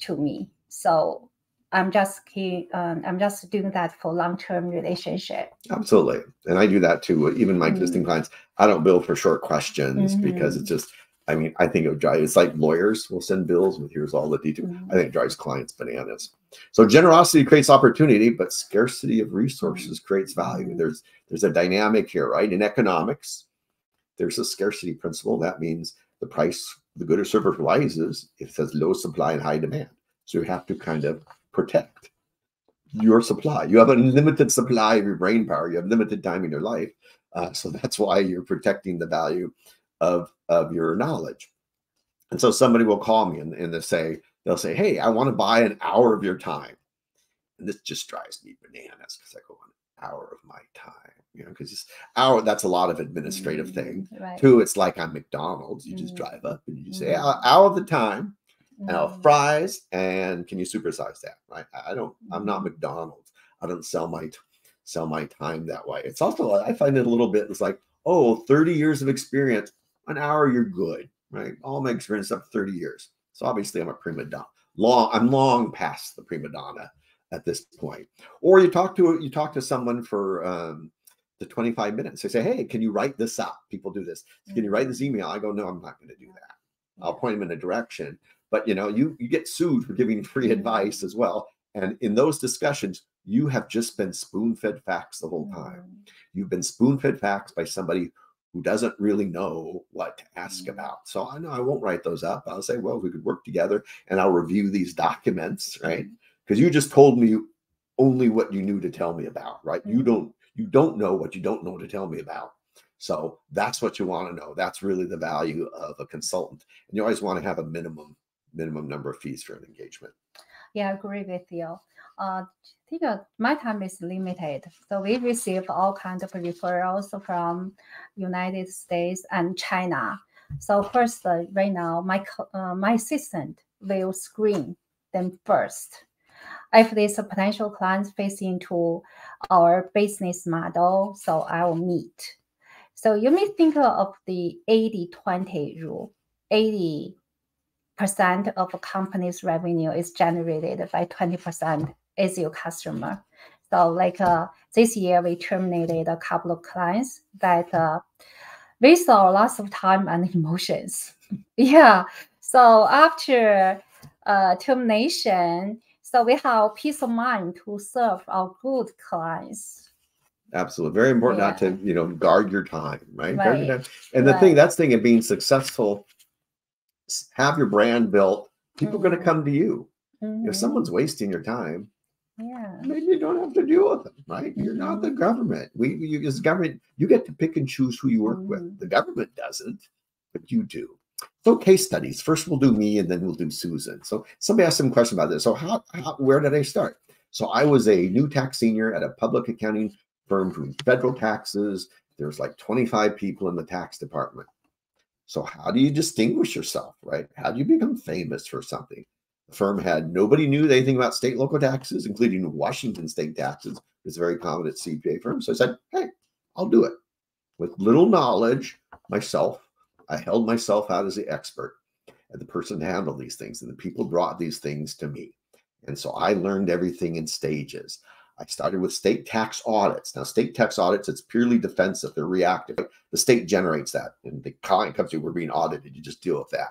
to me. So I'm just doing that for long-term relationship.
Absolutely. And I do that too. Even my existing clients, I don't bill for short questions because it's just, I think it's like lawyers will send bills with here's all the details. I think it drives clients bananas. So generosity creates opportunity, but scarcity of resources creates value. There's a dynamic here, right? In economics, there's a scarcity principle. That means the price, the good or service rises if it says low supply and high demand. So you have to kind of protect your supply. You have a limited supply of your brain power. You have limited time in your life. So that's why you're protecting the value of your knowledge. And so somebody will call me and they'll say, hey, I want to buy an hour of your time. And this just drives me bananas because I go, an hour of my time, because that's a lot of administrative thing.
Right.
Two, it's like on McDonald's. You just drive up and you just say, hour of the time, and I'll fries, and can you supersize that? Right? I'm not McDonald's. I don't sell my time that way. It's also, I find it a little bit, it's like, 30 years of experience, an hour, you're good, right? All my experience up 30 years. So obviously I'm a prima donna. I'm long past the prima donna at this point. Or you talk to someone for the 25 minutes. They say, hey, can you write this up? People do this. Can you write this email? I go, no, I'm not going to do that. I'll point them in a direction. But you get sued for giving free advice as well. And in those discussions, you have just been spoon-fed facts the whole time. You've been spoon-fed facts by somebody who doesn't really know what to ask about. So I know I won't write those up. I'll say, well, we could work together and I'll review these documents, right? Because you just told me only what you knew to tell me about, right? You don't know what you don't know to tell me about. So that's what you want to know. That's really the value of a consultant. And you always want to have a minimum number of fees for an engagement.
Yeah, I agree with you. I think my time is limited. So we receive all kinds of referrals from United States and China. So first, right now, my assistant will screen them first. If there's a potential client fits into our business model, so I will meet. So you may think of the 80-20 rule. 80% of a company's revenue is generated by 20% is your customer. So like this year, we terminated a couple of clients that we saw lots of time and emotions. Yeah. So after termination, so we have peace of mind to serve our good clients.
Absolutely. Very important not to, guard your time, right? Guard your time. And the thing of being successful, have your brand built, people are going to come to you. If someone's wasting your time,
Yeah.
Maybe you don't have to deal with them, right? You're not the government. You as government, you get to pick and choose who you work with. The government doesn't, but you do. So case studies. First, we'll do me, and then we'll do Susan. So somebody asked some question about this. So where did I start? So I was a new tax senior at a public accounting firm doing federal taxes. There's like 25 people in the tax department. So how do you distinguish yourself, right? How do you become famous for something? The firm had nobody knew anything about state and local taxes, including Washington state taxes. It's very common at CPA firms. So I said, hey, I'll do it. With little knowledge myself, I held myself out as the expert and the person to handle these things. And the people brought these things to me. And so I learned everything in stages. I started with state tax audits. Now, state tax audits, it's purely defensive. They're reactive. The state generates that. And the client comes to you, we're being audited. You just deal with that.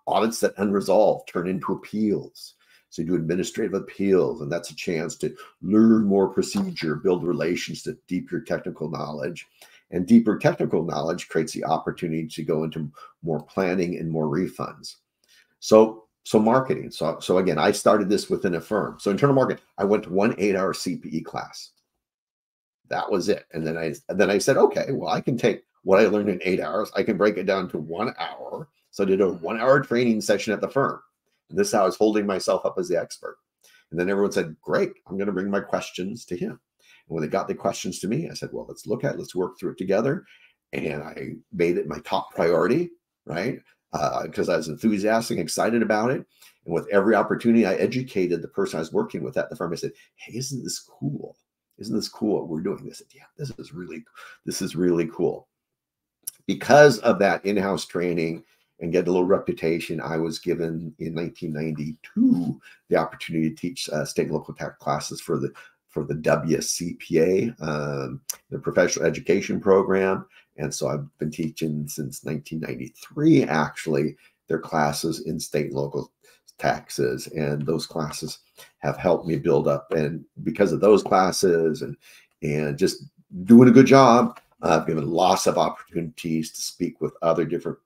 Audits that unresolved turn into appeals. So you do administrative appeals, and that's a chance to learn more procedure, build relations to deepen your technical knowledge. And deeper technical knowledge creates the opportunity to go into more planning and more refunds. So marketing. So again, I started this within a firm. So internal marketing, I went to one 8-hour CPE class. That was it. And then I said, okay, well, I can take what I learned in 8 hours. I can break it down to 1 hour. So I did a 1-hour training session at the firm. And this is how I was holding myself up as the expert. And then everyone said, great, I'm going to bring my questions to him. And when they got the questions to me, I said, well, let's work through it together. And I made it my top priority, right? Because I was enthusiastic, excited about it. And with every opportunity, I educated the person I was working with at the firm. I said, hey, isn't this cool? Isn't this cool what we're doing? They said, yeah, this is really cool. Because of that in-house training and get a little reputation, I was given in 1992 the opportunity to teach state and local tax classes for the WSCPA, the professional education program. And so I've been teaching since 1993, actually, their classes in state and local taxes. And those classes have helped me build up. And because of those classes and just doing a good job, I've given lots of opportunities to speak with other different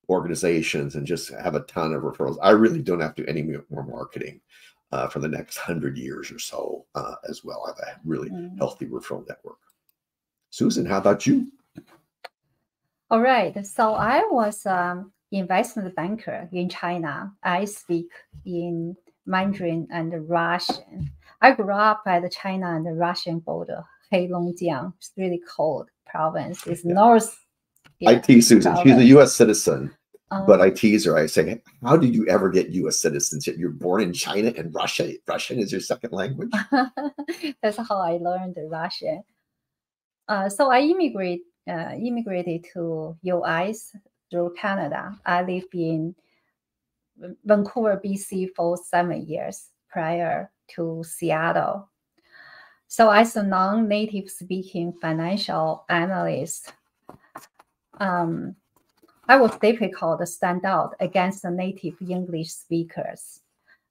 organizations and just have a ton of referrals. I really don't have to do any more marketing for the next 100 years or so as well. I have a really healthy referral network. Susan, how about you?
All right. So I was investment banker in China. I speak in Mandarin and Russian. I grew up at the China and the Russian border, Heilongjiang. It's really cold province. It's north.
I tease Susan. She's a U.S. citizen, but I tease her. I say, how did you ever get U.S. citizenship? You're born in China and Russia. Russian is your second language?
That's how I learned Russian. So I immigrated to U.S. through Canada. I lived in Vancouver, BC for 7 years prior to Seattle. So as a non-native speaking financial analyst, I was difficult to stand out against the native English speakers.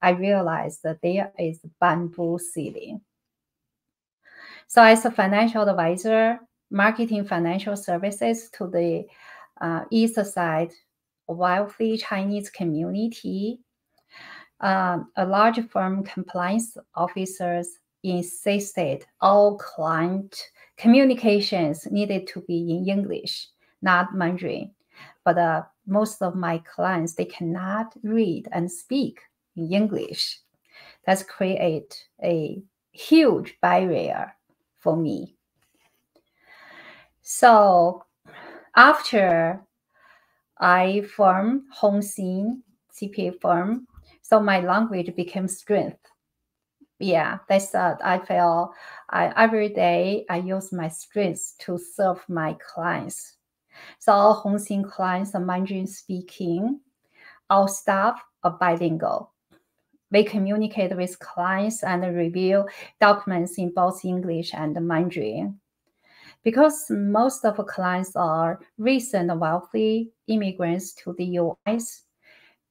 I realized that there is bamboo ceiling. So as a financial advisor, marketing financial services to the east side wealthy Chinese community, a large firm compliance officers insisted all client communications needed to be in English, not Mandarin. But most of my clients, they cannot read and speak in English. That's create a huge barrier for me. So after I formed Hongxin CPA firm, so my language became strength. Yeah, that's I feel every day I use my strengths to serve my clients. So all Hongxin clients are Mandarin speaking. Our staff are bilingual. We communicate with clients and review documents in both English and Mandarin. Because most of the clients are recent wealthy immigrants to the U.S.,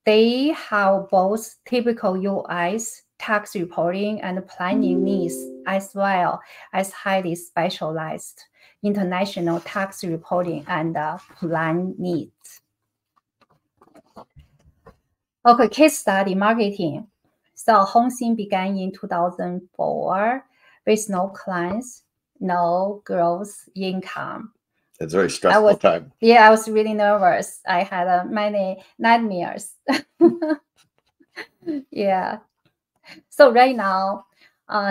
they have both typical U.S. tax reporting and planning needs, as well as highly specialized international tax reporting and plan needs. Okay, case study marketing. So Hongxin began in 2004 with no clients, no gross income.
It's a very stressful time.
Yeah, I was really nervous. I had many nightmares. Yeah. So right now,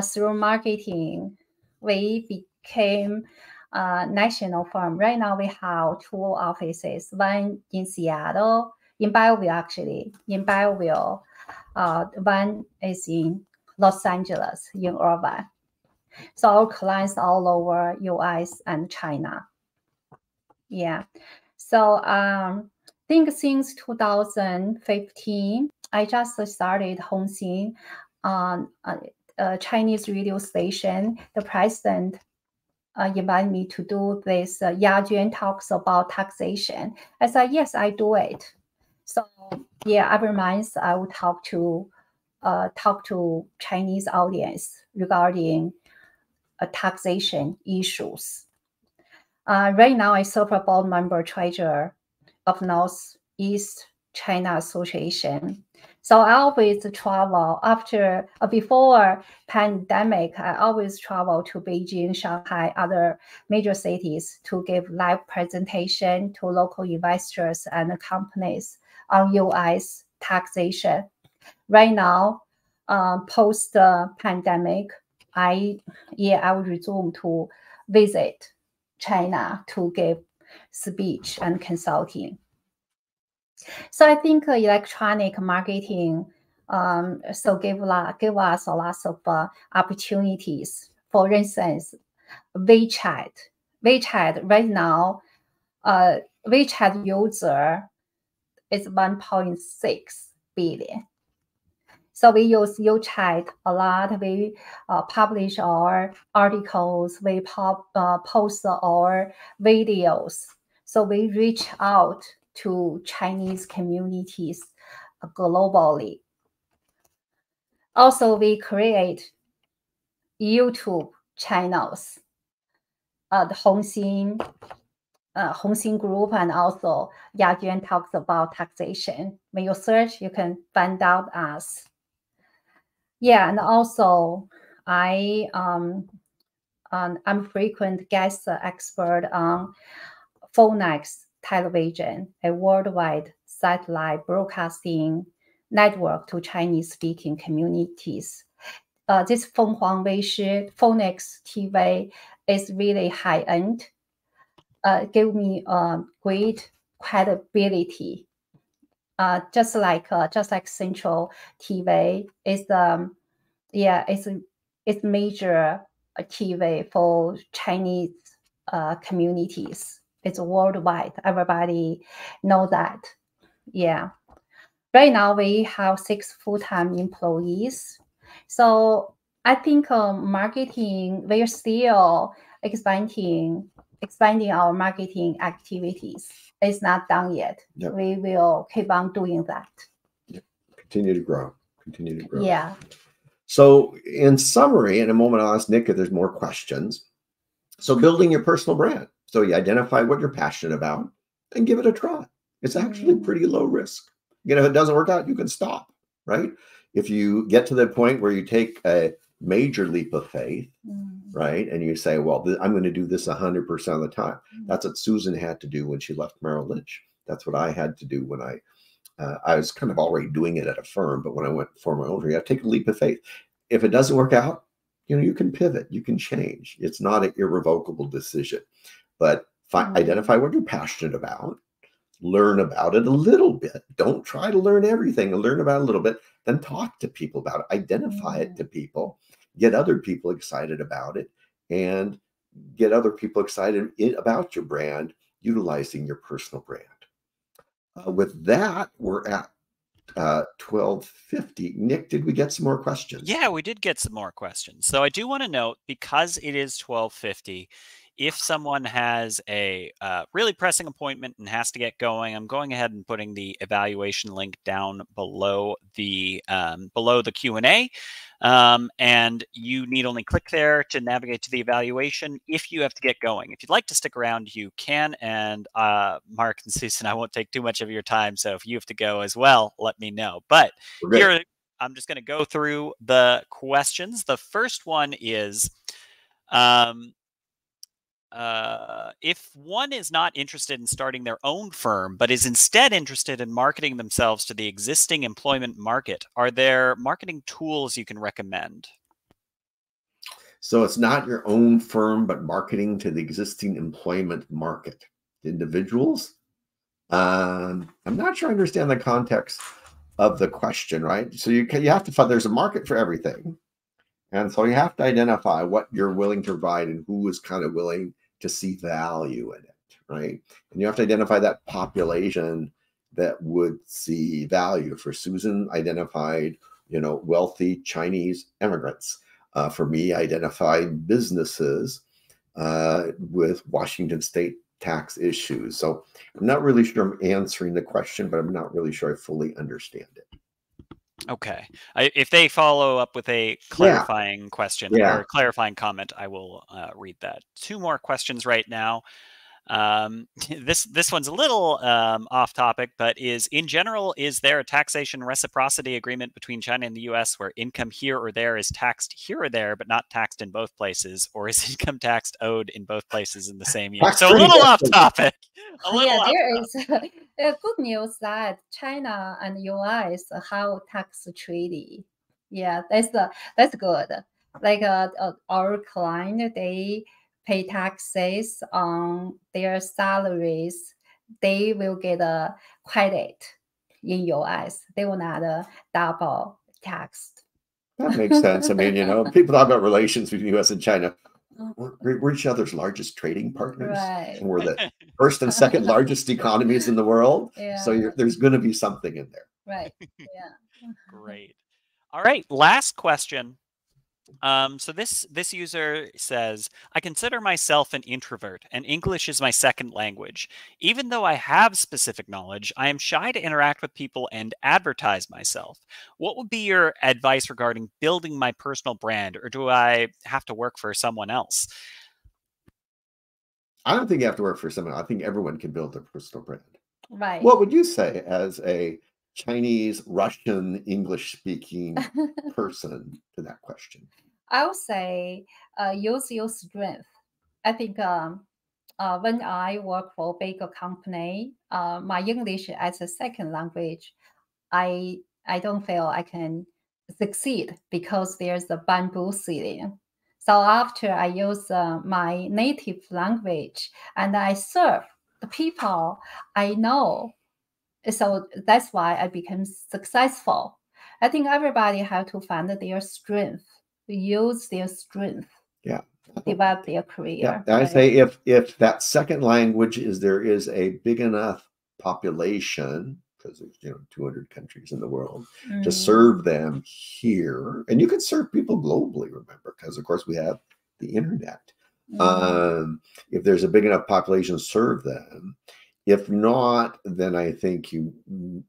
through marketing, we became a national firm. Right now, we have 2 offices, one in Seattle, in Belleville, actually. In Belleville, one is in Los Angeles, in Irvine. So our clients all over US and China. Yeah. So I think since 2015, I just started Hongxin on a Chinese radio station. The president invited me to do this Yajuan talks about taxation. I said, yes, I do it. So yeah, every month I would talk to Chinese audience regarding taxation issues. Right now, I serve as board member treasurer of Northeast China Association. So I always travel before pandemic, I always travel to Beijing, Shanghai, other major cities to give live presentation to local investors and companies on US taxation. Right now, post pandemic, I will resume to visit China to give speech and consulting. So I think electronic marketing give us a lot of opportunities. For instance, WeChat right now, WeChat user is 1.6 billion. So we use WeChat a lot. We publish our articles. We post our videos. So we reach out to Chinese communities globally. Also, we create YouTube channels, the Hongxin group, and also Yajuan talks about taxation. When you search, you can find out us. Yeah, and also I'm frequent guest expert on Phoenix Television, a worldwide satellite broadcasting network to Chinese-speaking communities. This Fenghuang Weishi Phoenix TV is really high-end. Give me great credibility. Just like Central TV is it's major TV for Chinese communities. It's worldwide. Everybody know that. Yeah. Right now we have 6 full-time employees. So I think marketing, we're still expanding our marketing activities. It's not done yet.
Yep.
We will keep on doing that.
Yep. Continue to grow.
Yeah.
So in summary, in a moment, I'll ask Nick if there's more questions. So building your personal brand. So you identify what you're passionate about and give it a try. It's actually pretty low risk. If it doesn't work out, you can stop, right? If you get to the point where you take a major leap of faith, right? And you say, well, I'm going to do this 100% of the time. That's what Susan had to do when she left Merrill Lynch. That's what I had to do when I was kind of already doing it at a firm, but when I went for my own, you have to take a leap of faith. If it doesn't work out, you can pivot, you can change. It's not an irrevocable decision, but identify what you're passionate about, learn about it a little bit. Don't try to learn everything, and learn about it a little bit, then talk to people about it, identify it to people, get other people excited about it, and get other people excited about your brand, utilizing your personal brand. With that, we're at 12:50. Nick, did we get some more questions?
Yeah, we did get some more questions. So I do want to note, because it is 12:50, if someone has a really pressing appointment and has to get going, I'm going ahead and putting the evaluation link down below the Q&A. And you need only click there to navigate to the evaluation if you have to get going. If you'd like to stick around, you can. And Mark and Susan, I won't take too much of your time. So if you have to go as well, let me know. But here I'm just going to go through the questions. The first one is, if one is not interested in starting their own firm, but is instead interested in marketing themselves to the existing employment market, are there marketing tools you can recommend?
So it's not your own firm, but marketing to the existing employment market. Individuals? I'm not sure I understand the context of the question, right? So you have to find, there's a market for everything. And so you have to identify what you're willing to provide and who is kind of willing to see value in it, right? And you have to identify that population that would see value. For Susan, identified, wealthy Chinese immigrants. For me, identified businesses with Washington state tax issues. So I'm not really sure I'm answering the question, but I'm not really sure I fully understand it.
Okay. If they follow up with a clarifying question or clarifying comment, I will read that. 2 more questions right now. This one's a little off topic, but in general, is there a taxation reciprocity agreement between China and the US where income here or there is taxed here or there, but not taxed in both places? Or is income tax owed in both places in the same year? So a little off topic.
There is good news that China and US have tax treaty. Yeah, that's good. Like our client, they pay taxes on their salaries, they will get a credit in US. They will not double taxed.
That makes sense. I mean, people talk about relations between US and China. We're each other's largest trading partners.
Right.
And we're the first and second largest economies in the world. Yeah. So there's going to be something in there.
Right. Yeah.
Great. All right. Last question. So this user says, I consider myself an introvert and English is my second language. Even though I have specific knowledge, I am shy to interact with people and advertise myself. What would be your advice regarding building my personal brand, or do I have to work for someone else?
I don't think you have to work for someone. I think everyone can build a personal brand.
Right.
What would you say as a Chinese, Russian, English-speaking person to that question?
I would say use your strength. I think when I work for a bigger company, my English as a second language, I don't feel I can succeed because there's a bamboo ceiling. So after I use my native language and I serve the people I know, so that's why I became successful. I think everybody have to find their strength, use their strength.
Yeah.
Develop their career.
Yeah. I say if that second language there is a big enough population, because there's 200 countries in the world, to serve them here, and you can serve people globally, remember, because of course we have the internet. If there's a big enough population, serve them. If not, then I think you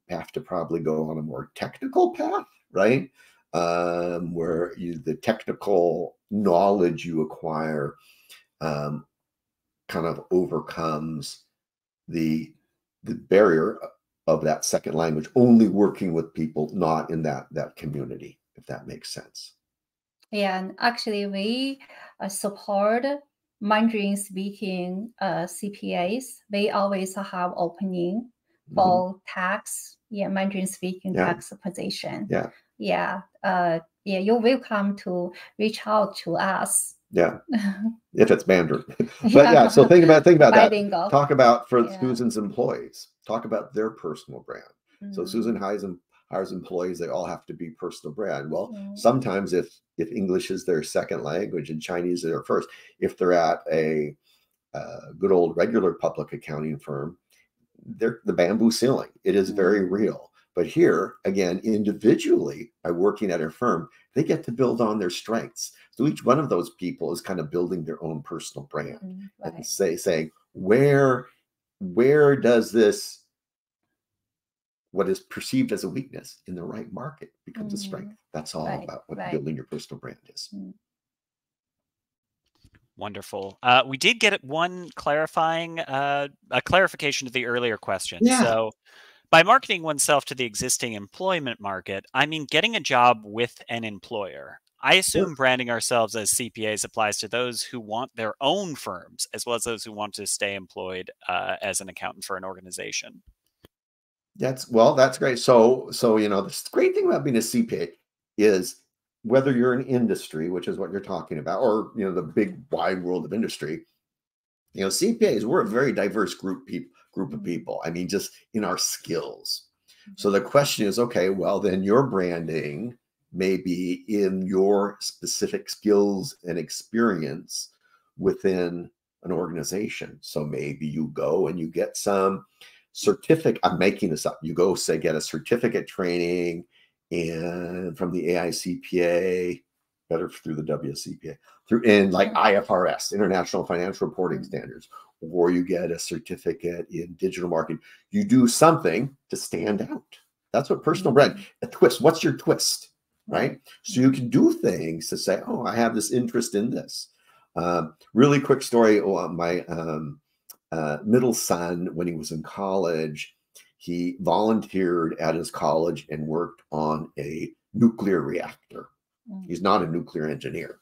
have to probably go on a more technical path, right? Where the technical knowledge you acquire kind of overcomes the barrier of that second language, only working with people not in that community, if that makes sense.
Yeah, and actually we support Mandarin speaking CPAs. They always have opening for tax, Mandarin speaking tax position. You're welcome to reach out to us.
Yeah, if it's Mandarin. But so think about
Bilingual.
that. Talk about for Susan's employees. Talk about their personal brand. So Susan hires employees, they all have to be personal brand. Well, sometimes if English is their second language and Chinese is their first, if they're at a good old regular public accounting firm, they're the bamboo ceiling. It is very real. But here, again, individually, by working at a firm, they get to build on their strengths. So each one of those people is kind of building their own personal brand and saying, where does this, what is perceived as a weakness in the right market becomes a strength. That's all about what building your personal brand is.
Wonderful. We did get one clarification to the earlier question. So By marketing oneself to the existing employment market, I mean getting a job with an employer. I assume branding ourselves as CPAs applies to those who want their own firms, as well as those who want to stay employed as an accountant for an organization.
That's great. So the great thing about being a CPA is whether you're in industry, which is what you're talking about, or the big wide world of industry, CPAs, we're a very diverse group of people. I mean, just in our skills. So the question is, okay, well, then your branding may be in your specific skills and experience within an organization. So maybe you go and you get some certificate. I'm making this up. You go, say, get a certificate training and from the AICPA, better through the WSCPA, in like IFRS, International Financial Reporting Standards, or you get a certificate in digital marketing. You do something to stand out. That's what personal brand, a twist. What's your twist, right? So you can do things to say, oh, I have this interest in this. Really quick story. My middle son, when he was in college, he volunteered at his college and worked on a nuclear reactor. He's not a nuclear engineer.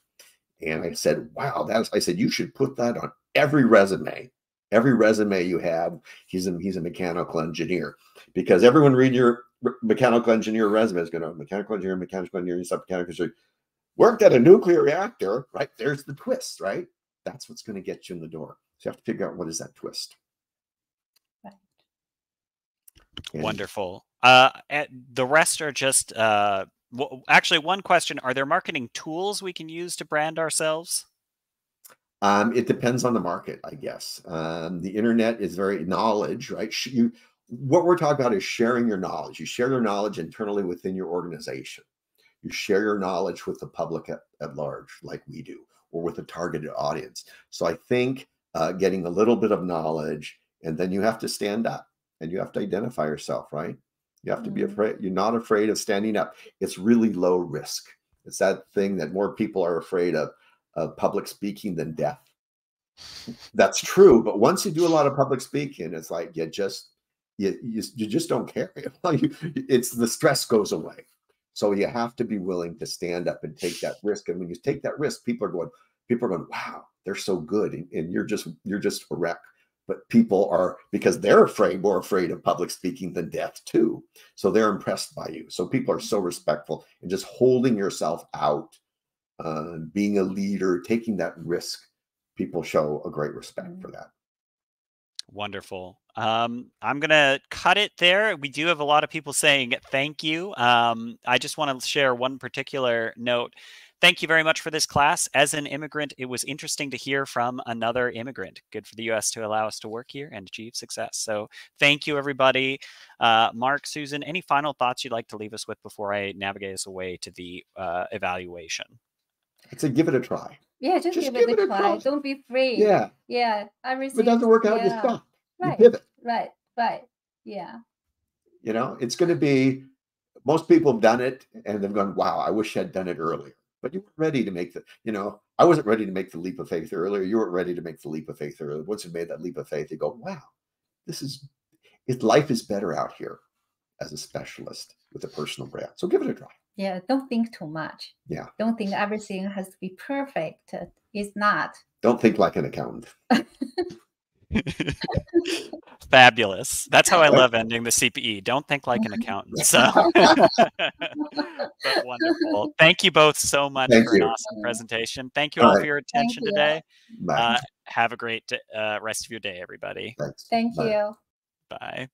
And I said, wow, I said, you should put that on every resume. Every resume you have, he's a mechanical engineer. Because everyone reading your mechanical engineer resume is going to mechanical engineer, mechanical engineer, worked at a nuclear reactor, right? There's the twist, right? That's what's going to get you in the door. So you have to figure out what is that twist.
Right.
Wonderful. The rest are just, actually, one question. Are there marketing tools we can use to brand ourselves?
It depends on the market, I guess. The internet is very knowledge, right? What we're talking about is sharing your knowledge. You share your knowledge internally within your organization. You share your knowledge with the public at large, like we do, or with a targeted audience. So I think getting a little bit of knowledge, and then you have to stand up and you have to identify yourself, right? You have to be afraid. You're not afraid of standing up. It's really low risk. It's that thing that more people are afraid of public speaking than death. That's true. But once you do a lot of public speaking, it's like you just don't care. It's the stress goes away. So you have to be willing to stand up and take that risk. And when you take that risk, people are going, wow, they're so good. And you're just a wreck. But people are, because they're more afraid of public speaking than death too. So they're impressed by you. So people are so respectful, and just holding yourself out, being a leader, taking that risk, people show a great respect for that.
Wonderful. I'm going to cut it there. We do have a lot of people saying thank you. I just want to share one particular note. Thank you very much for this class. As an immigrant, it was interesting to hear from another immigrant. Good for the U.S. to allow us to work here and achieve success. So thank you, everybody. Mark, Susan, any final thoughts you'd like to leave us with before I navigate us away to the evaluation?
I'd say give it a try.
Yeah, just give it a try. Don't be afraid.
Yeah.
Yeah. Everything.
If it doesn't work out, you stop.
Right.
You pivot.
Right. Yeah.
It's going to be, most people have done it and they've gone, wow, I wish I'd done it earlier. But you weren't ready to make I wasn't ready to make the leap of faith earlier. You weren't ready to make the leap of faith earlier. Once you made that leap of faith, you go, wow, life is better out here as a specialist with a personal brand. So give it a try.
Yeah, don't think too much.
Yeah.
Don't think everything has to be perfect. It's not.
Don't think like an accountant.
Fabulous. That's how I love ending the CPE. Don't think like an accountant. So but wonderful. Thank you both so much for an awesome presentation. Thank you all for your attention today. Have a great rest of your day, everybody.
Thanks.
Thank you.
Bye.